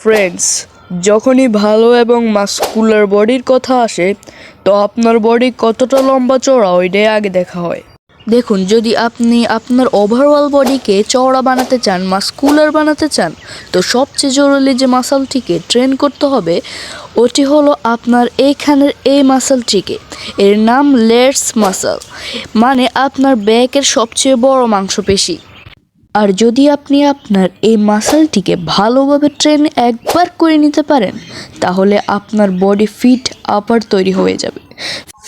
Friends, যখনই ভালো এবং মাস্কুলার বডির কথা আসে তো আপনার বডি কতটা লম্বা চওড়া ওইটাই আগে দেখা হয়। দেখুন, যদি আপনি আপনার ওভারঅল বডিকে চওড়া বানাতে চান, মাস্কুলার বানাতে চান, তো সবচেয়ে জরুরি যে মাসলটিকে ট্রেন করতে হবে ওটি হলো আপনার এইখানের এই মাসলটিকে। এর নাম লেটস মাসল, মানে আপনার ব্যাকের সবচেয়ে বড় মাংসপেশি। আর যদি আপনি আপনার এই মাসলটিকে ভালোভাবে ট্রেন একবার করে নিতে পারেন তাহলে আপনার বডি ফিট আপার তৈরি হয়ে যাবে।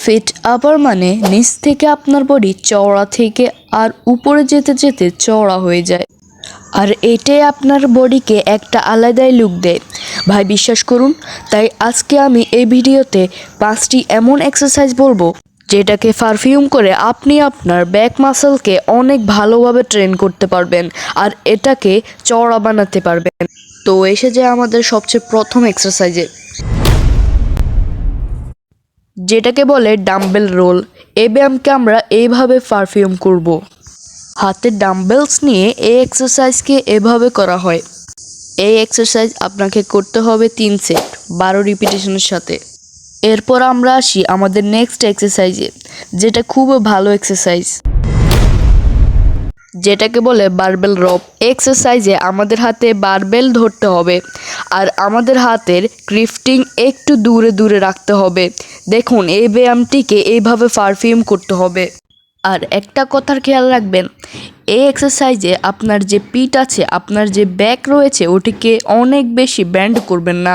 ফিট আপার মানে নিচ থেকে আপনার বডি চওড়া থেকে আর উপরে যেতে যেতে চওড়া হয়ে যায়, আর এটাই আপনার বডিকে একটা আলাদাই লুক দেয়। ভাই, বিশ্বাস করুন। তাই আজকে আমি এই ভিডিওতে 5টি এমন এক্সারসাইজ বলবো যেটাকে পারফিউম করে আপনি আপনার ব্যাক মাসলকে অনেক ভালোভাবে ট্রেন করতে পারবেন আর এটাকে চওড়া বানাতে পারবেন। তো এসে যায় আমাদের সবচেয়ে প্রথম এক্সারসাইজে, যেটাকে বলে ডাম্বেল রোল। এই ব্যায়ামকে আমরা এইভাবে পারফিউম করব। হাতে ডাম্বেলস নিয়ে এই এক্সারসাইজকে এভাবে করা হয়। এই এক্সারসাইজ আপনাকে করতে হবে 3 সেট 12 রিপিটেশনের সাথে। এরপর আমরা আসি আমাদের নেক্সট এক্সারসাইজে, যেটা খুব ভালো এক্সারসাইজ, যেটাকে বলে বারবেল রপ। এক্সারসাইজে আমাদের হাতে বারবেল ধরতে হবে আর আমাদের হাতের গ্রিফটিং একটু দূরে দূরে রাখতে হবে। দেখুন, এই ব্যায়ামটিকে এইভাবে পারফিউম করতে হবে। আর একটা কথার খেয়াল রাখবেন, এই এক্সারসাইজে আপনার যে পিঠ আছে, আপনার যে ব্যাক রয়েছে, ওটিকে অনেক বেশি ব্যান্ড করবেন না।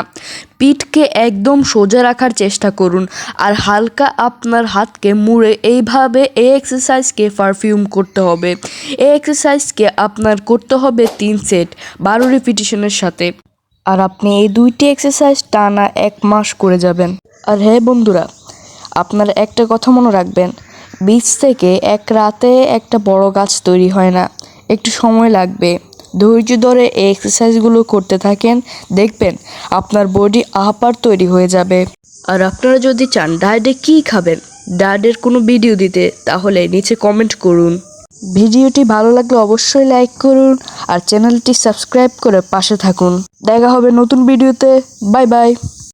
পিঠকে একদম সোজা রাখার চেষ্টা করুন আর হালকা আপনার হাতকে মুড়ে এইভাবে এই এক্সারসাইজকে পারফিউম করতে হবে। এই এক্সারসাইজকে আপনার করতে হবে 3 সেট 12 রিপিটেশনের সাথে। আর আপনি এই 2টি এক্সারসাইজ টানা 1 মাস করে যাবেন। আর হ্যাঁ বন্ধুরা, আপনারা একটা কথা মনে রাখবেন, বীজ থেকে এক রাতে একটা বড় গাছ তৈরি হয় না, একটু সময় লাগবে। ধৈর্য ধরে এই এক্সারসাইজগুলো করতে থাকেন, দেখবেন আপনার বডি আপার তৈরি হয়ে যাবে। আর আপনারা যদি চান ডায়েটে কী খাবেন, ডায়েটের কোনো ভিডিও দিতে, তাহলে নিচে কমেন্ট করুন। ভিডিওটি ভালো লাগলে অবশ্যই লাইক করুন আর চ্যানেলটি সাবস্ক্রাইব করে পাশে থাকুন। দেখা হবে নতুন ভিডিওতে। Bye bye.